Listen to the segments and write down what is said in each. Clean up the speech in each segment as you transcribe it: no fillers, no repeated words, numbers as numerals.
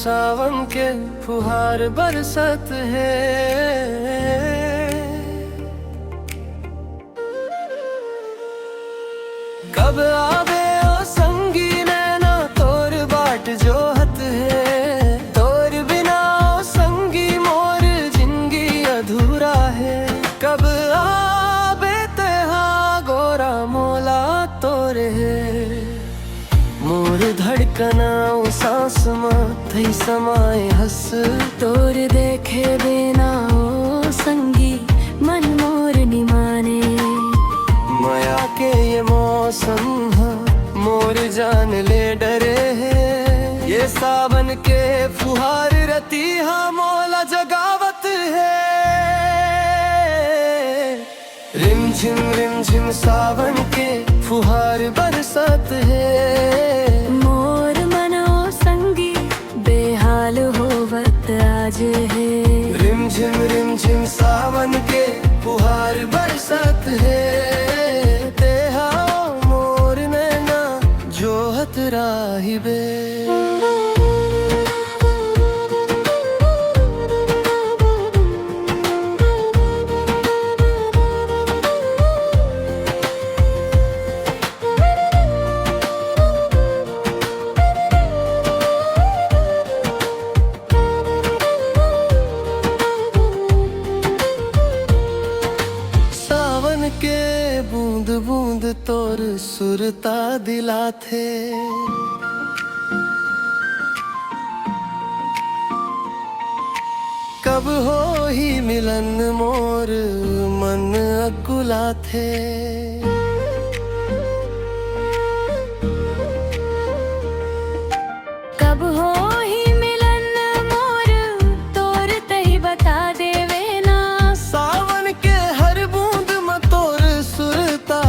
सावन के फुहार बरसत है। कब आवे ओ संगी नैना तोर बाट जोहत है। तोर बिना ओ संगी मोर जिंदगी अधूरा है। कब आवे तेहा गोरा मोला तोरे है। मोर धड़कना ओ सांस में थई समाए हस। तोर देखे बिना ओ संगी मन मोर नि माने। माया के ये मौसम मोर जान ले डरे है। ये सावन के फुहार रती मोला जगावत है। रिम झिम सावन के फुहार बरसत है। मोर मनो संगी बेहाल होवत आज है। रिम झिम सावन के फुहार बरसत है। तेहा मोर नैना जोहत राहिबे। के बूंद बूंद तोर सुरता दिला थे। कब हो ही मिलन मोर मन अकुला थे। कब हो ही मिलन मोर तोर तही बता देवे ना। सावन के हर बूंद में तोर सुरता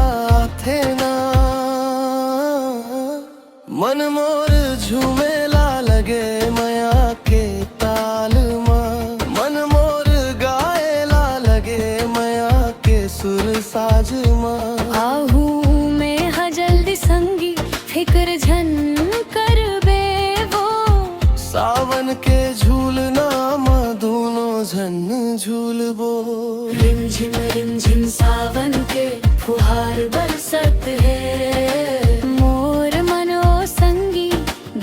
थे ना। मन मोर झूमेला लगे माया के ताल में। मन मोर गाएला लगे माया के सुर साज में। आहू में हा जल्दी संगी फिक्र झन कर बे वो। सावन के झूलना में दोनों झन झूलबो। रिम झिम सावन के फुहार बरसत है। मोर मनो संगी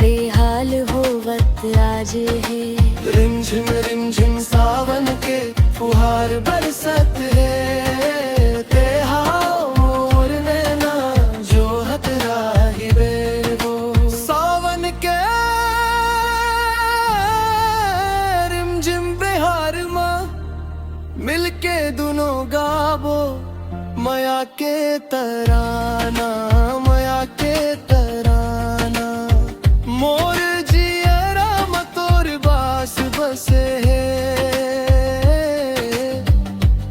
बेहाल होवत आज है। रिम झिम सावन के फुहार बरसत है। तेहा मोर नैना जोहत राहिबे वो। सावन के रिम झिम बिहार में मिलके दोनों गाबो। माया के तराना माया के तराना। मोर जियरा में तोर बास बसे है।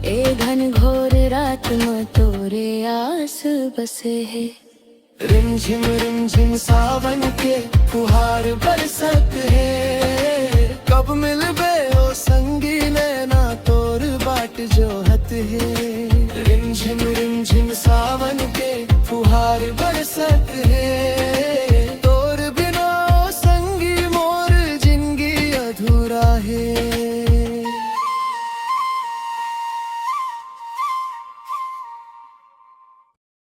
ए घन घोर रात में तोरे आस बसे है। रिम झिम सावन के फुहार बरसत है। कब मिलबे ओ संगी नैना तोर बाट जोहत है। रिम झिम सावन के फुहार बरसत